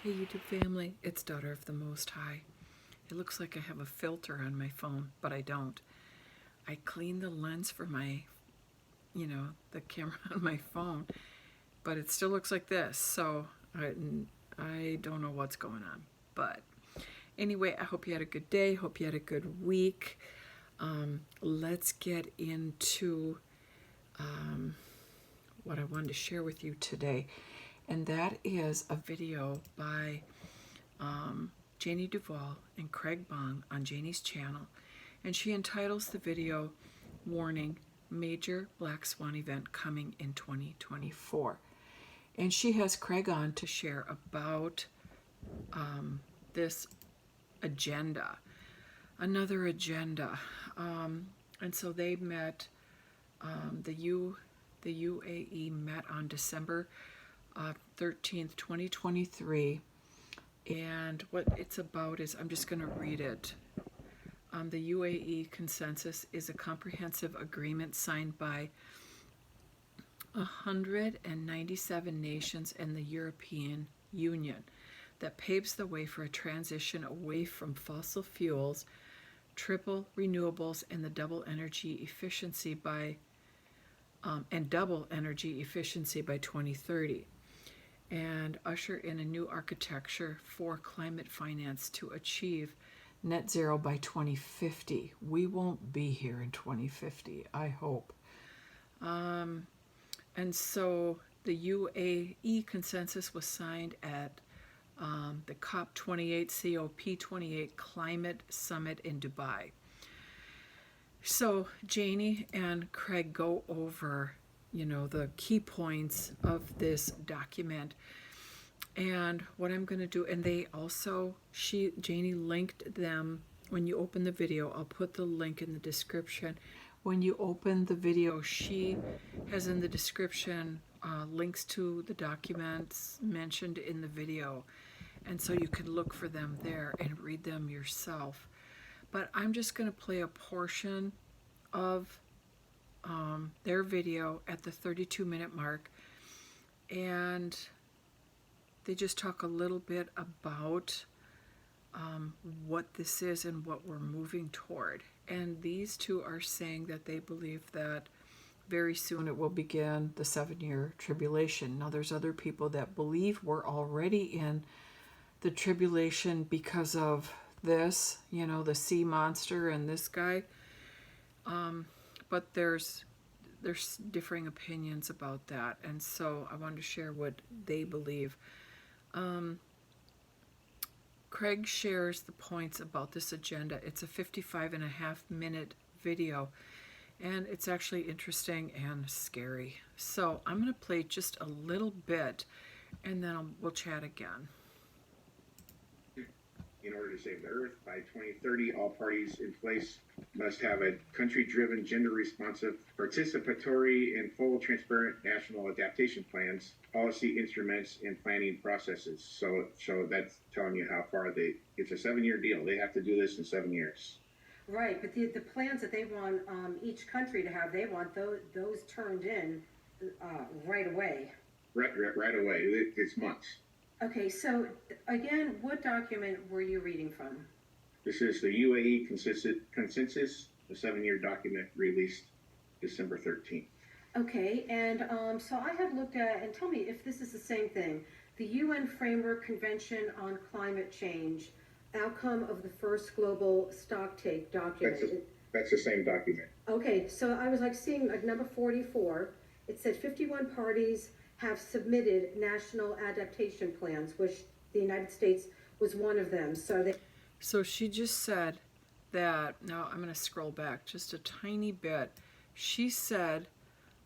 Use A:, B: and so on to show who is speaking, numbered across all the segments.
A: Hey YouTube family, it's Daughter of the Most High. It looks like I have a filter on my phone, but I don't. I cleaned the lens for my, the camera on my phone, but it still looks like this. So I don't know what's going on. But anyway, I hope you had a good day. Hope you had a good week. Let's get into what I wanted to share with you today. And that is a video by Janie Duvall and Craig Bong on Janie's channel. And she entitles the video, Warning, Major Black Swan Event Coming in 2024. And she has Craig on to share about this agenda, another agenda. And so they met, the UAE met on December 13th, 2023, and what it's about is, I'm just going to read it. The UAE consensus is a comprehensive agreement signed by 197 nations and the European Union that paves the way for a transition away from fossil fuels, triple renewables, and the double energy efficiency by 2030. And usher in a new architecture for climate finance to achieve net zero by 2050. We won't be here in 2050, I hope. And so the UAE consensus was signed at the COP28, COP28 Climate Summit in Dubai. So Janie and Craig go over the key points of this document and what I'm going to do. And they also, Janie linked them. When you open the video, I'll put the link in the description. When you open the video, she has in the description links to the documents mentioned in the video. And so you can look for them there and read them yourself. But I'm just going to play a portion of their video at the 32-minute mark, and they just talk a little bit about what this is and what we're moving toward. And these two are saying that they believe that very soon it will begin the 7-year tribulation. Now there's other people that believe we're already in the tribulation because of this, the sea monster and this guy. But there's differing opinions about that, and so I wanted to share what they believe. Craig shares the points about this agenda. It's a 55.5-minute video, and it's actually interesting and scary. So I'm going to play just a little bit, and then we'll chat again.
B: In order to save the Earth, by 2030, all parties in place must have a country-driven, gender-responsive, participatory, and full transparent national adaptation plans, policy instruments, and planning processes. So that's telling you how far it's a 7-year deal. They have to do this in 7 years.
C: Right, but the plans that they want each country to have, they want those turned in right away.
B: Right away. It's months.
C: Okay, so again, what document were you reading from?
B: This is the UAE consensus, the 7-year document released December 13th.
C: Okay, and so I have looked at, and tell me if this is the same thing, the UN Framework Convention on Climate Change, outcome of the first global stocktake document.
B: That's the same document.
C: Okay, so I was seeing number 44, it said 51 parties have submitted national adaptation plans, which the United States was one of them.
A: So she just said that, now I'm going to scroll back just a tiny bit. She said,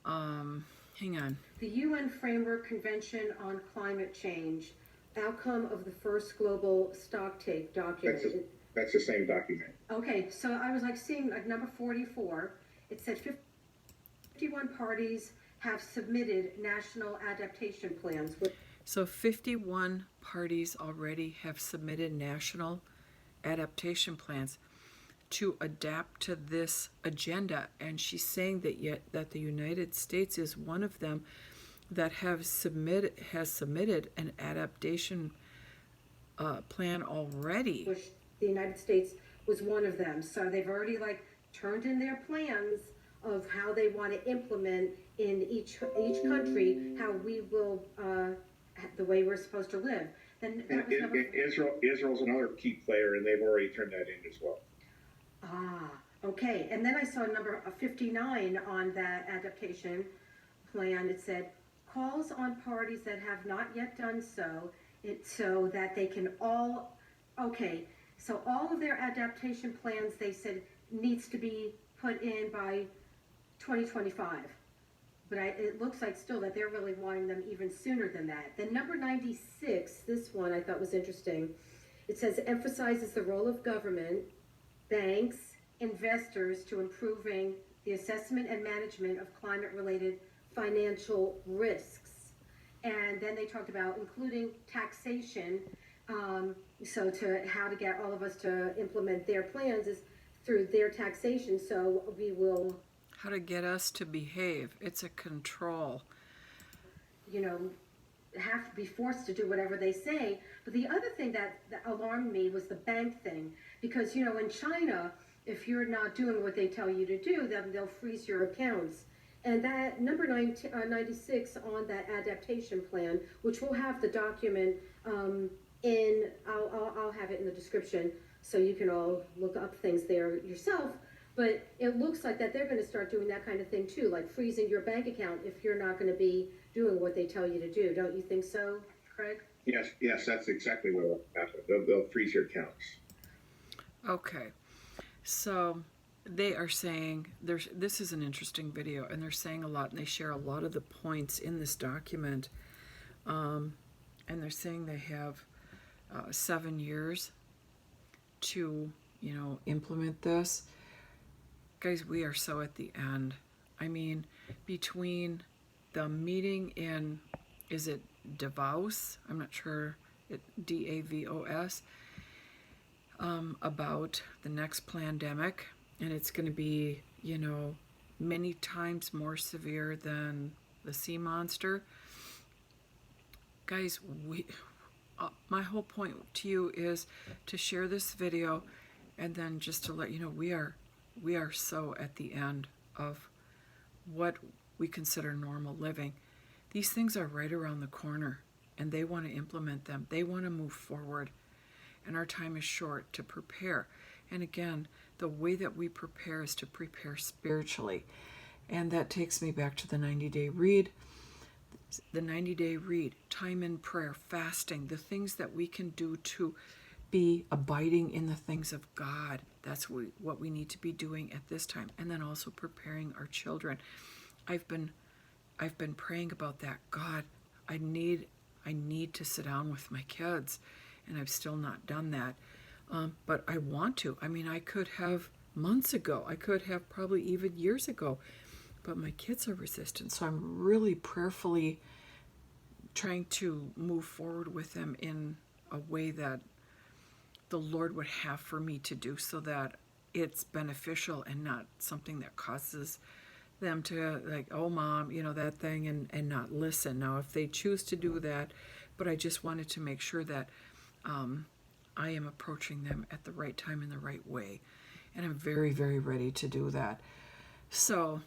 A: hang on.
C: The UN Framework Convention on Climate Change, outcome of the first global stocktake document.
B: That's the same document.
C: Okay, so I was seeing number 44, it said 51 parties have submitted national adaptation plans.
A: So 51 parties already have submitted national adaptation plans to adapt to this agenda, and she's saying that the United States is one of them that has submitted an adaptation plan already.
C: Which the United States was one of them. So they've already like turned in their plans of how they want to implement in each country how we will the way we're supposed to live. Then that was number
B: Israel's another key player, and they've already turned that in as well.
C: Okay. And then I saw number 59 on that adaptation plan. It said calls on parties that have not yet done so, so that they can all. Okay. So all of their adaptation plans, they said, needs to be put in by 2025. But it looks like still that they're really wanting them even sooner than that. Then number 96, this one I thought was interesting. It says emphasizes the role of government, banks, investors to improving the assessment and management of climate-related financial risks. And then they talked about including taxation. So to how to get all of us to implement their plans is through their taxation. So we will,
A: How to get us to behave. It's a control.
C: Have to be forced to do whatever they say. But the other thing that alarmed me was the bank thing. Because, in China, if you're not doing what they tell you to do, then they'll freeze your accounts. And that number 96 on that adaptation plan, which will have the document I'll have it in the description so you can all look up things there yourself. But it looks like that they're going to start doing that kind of thing too, like freezing your bank account if you're not going to be doing what they tell you to do. Don't you think so, Craig?
B: Yes, that's exactly what will happen. They'll freeze your accounts.
A: Okay, so they are saying this is an interesting video, and they're saying a lot, and they share a lot of the points in this document, and they're saying they have 7 years to implement this. Guys, we are so at the end. I mean, between the meeting in, is it DAVOS? I'm not sure, DAVOS, about the next pandemic, and it's going to be, many times more severe than the sea monster. Guys, my whole point to you is to share this video, and then just to let you know we are so at the end of what we consider normal living. These things are right around the corner, and they want to implement them. They want to move forward, and our time is short to prepare. And again, the way that we prepare is to prepare spiritually. And that takes me back to the 90-day read. The 90-day read, time in prayer, fasting, the things that we can do to be abiding in the things of God. That's what we need to be doing at this time. And then also preparing our children. I've been praying about that. God, I need to sit down with my kids, and I've still not done that. But I want to. I mean, I could have months ago. I could have probably even years ago. But my kids are resistant. So I'm really prayerfully trying to move forward with them in a way that the Lord would have for me to do, so that it's beneficial and not something that causes them to like, oh mom, that thing, and not listen. Now, if they choose to do that, but I just wanted to make sure that I am approaching them at the right time in the right way. And I'm very, very ready to do that. So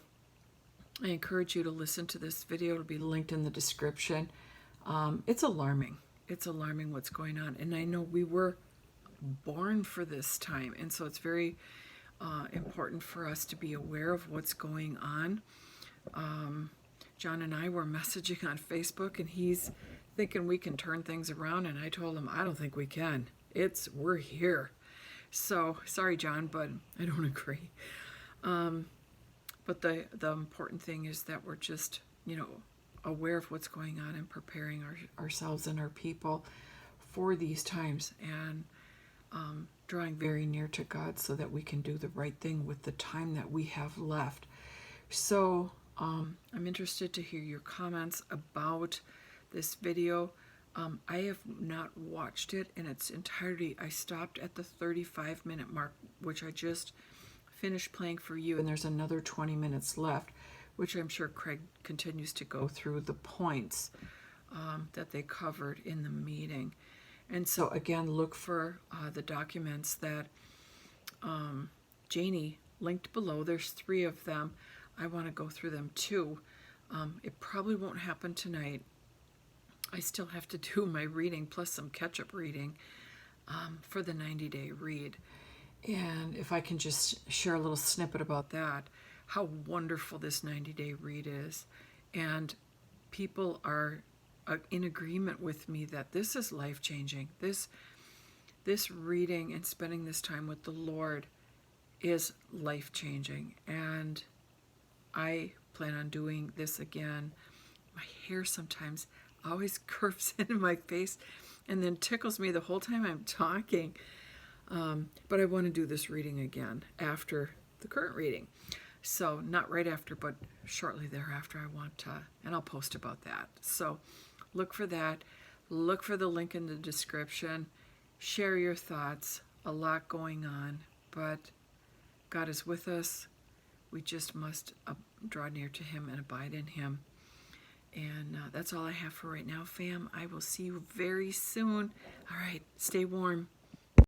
A: I encourage you to listen to this video. It'll be linked in the description. It's alarming. It's alarming what's going on. And I know we were born for this time. And so it's very important for us to be aware of what's going on. John and I were messaging on Facebook, and he's thinking we can turn things around. And I told him, I don't think we can. We're here. So sorry, John, but I don't agree. But the important thing is that we're just, aware of what's going on and preparing ourselves and our people for these times, and drawing very near to God so that we can do the right thing with the time that we have left. So I'm interested to hear your comments about this video. I have not watched it in its entirety. I stopped at the 35-minute mark, which I just finished playing for you, and there's another 20 minutes left, which I'm sure Craig continues to go through the points that they covered in the meeting. And so again, look for the documents that Janie linked below. There's 3 of them. I want to go through them too. It probably won't happen tonight. I still have to do my reading plus some catch-up reading for the 90-day read. And if I can just share a little snippet about that, how wonderful this 90-day read is. And people are in agreement with me that this is life-changing. This reading and spending this time with the Lord is life-changing. And I plan on doing this again. My hair sometimes always curves into my face and then tickles me the whole time I'm talking. But I want to do this reading again after the current reading. So not right after, but shortly thereafter I want to, and I'll post about that. So look for that. Look for the link in the description. Share your thoughts. A lot going on, but God is with us. We just must draw near to Him and abide in Him. And that's all I have for right now, fam. I will see you very soon. All right, stay warm.